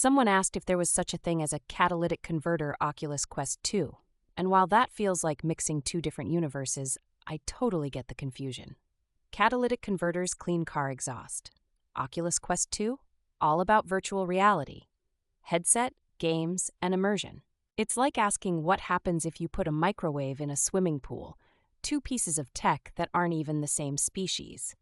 Someone asked if there was such a thing as a catalytic converter Oculus Quest 2. And while that feels like mixing two different universes, I totally get the confusion. Catalytic converters clean car exhaust. Oculus Quest 2? All about virtual reality. Headset, games, and immersion. It's like asking what happens if you put a microwave in a swimming pool, two pieces of tech that aren't even the same species.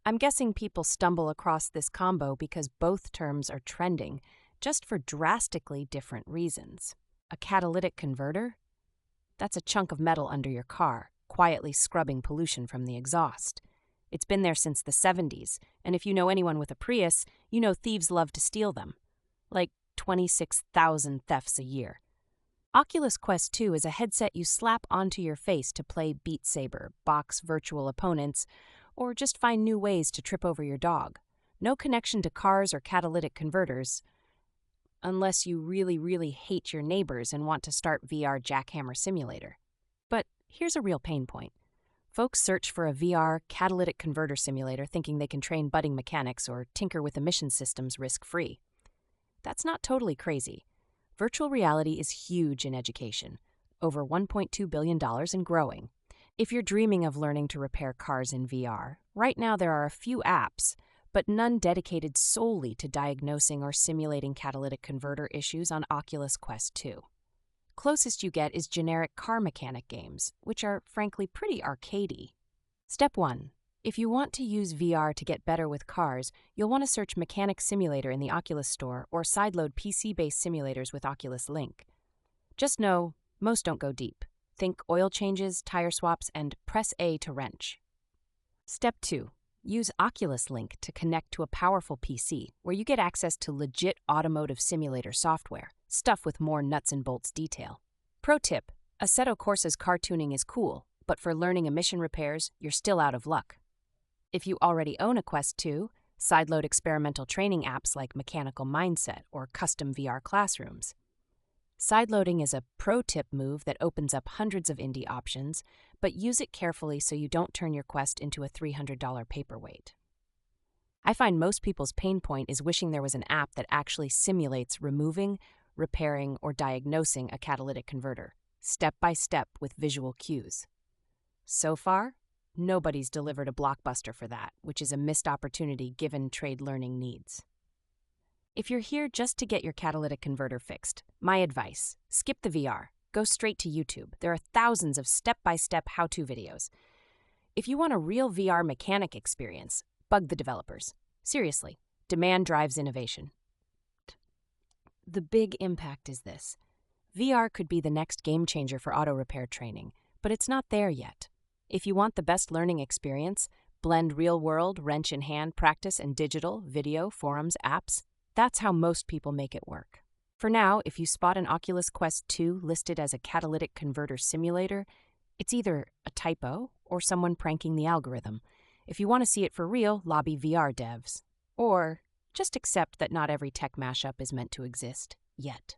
I'm guessing people stumble across this combo because both terms are trending, just for drastically different reasons. A catalytic converter? That's a chunk of metal under your car, quietly scrubbing pollution from the exhaust. It's been there since the 70s, and if you know anyone with a Prius, you know thieves love to steal them. Like 26,000 thefts a year. Oculus Quest 2 is a headset you slap onto your face to play Beat Saber, box virtual opponents, or just find new ways to trip over your dog. No connection to cars or catalytic converters, unless you really, really hate your neighbors and want to start VR Jackhammer Simulator. But here's a real pain point. Folks search for a VR catalytic converter simulator thinking they can train budding mechanics or tinker with emission systems risk-free. That's not totally crazy. Virtual reality is huge in education, over $1.2 billion and growing. If you're dreaming of learning to repair cars in VR, right now there are a few apps, but none dedicated solely to diagnosing or simulating catalytic converter issues on Oculus Quest 2. Closest you get is generic car mechanic games, which are frankly pretty arcadey. Step 1. If you want to use VR to get better with cars, you'll want to search Mechanic Simulator in the Oculus Store or sideload PC-based simulators with Oculus Link. Just know, most don't go deep. Think oil changes, tire swaps, and press A to wrench. Step 2. Use Oculus Link to connect to a powerful PC, where you get access to legit automotive simulator software, stuff with more nuts and bolts detail. Pro tip, Assetto Corsa's car tuning is cool, but for learning emission repairs, you're still out of luck. If you already own a Quest 2, sideload experimental training apps like Mechanical Mindset or custom VR classrooms. Sideloading is a pro-tip move that opens up hundreds of indie options, but use it carefully so you don't turn your Quest into a $300 paperweight. I find most people's pain point is wishing there was an app that actually simulates removing, repairing, or diagnosing a catalytic converter, step by step with visual cues. So far, nobody's delivered a blockbuster for that, which is a missed opportunity given trade learning needs. If you're here just to get your catalytic converter fixed, my advice, skip the VR. Go straight to YouTube. There are thousands of step-by-step how-to videos. If you want a real VR mechanic experience, bug the developers. Seriously, demand drives innovation. The big impact is this. VR could be the next game changer for auto repair training, but it's not there yet. If you want the best learning experience, blend real-world, wrench-in-hand practice and digital, video, forums, apps, that's how most people make it work. For now, if you spot an Oculus Quest 2 listed as a catalytic converter simulator, it's either a typo or someone pranking the algorithm. If you want to see it for real, lobby VR devs. Or just accept that not every tech mashup is meant to exist, yet.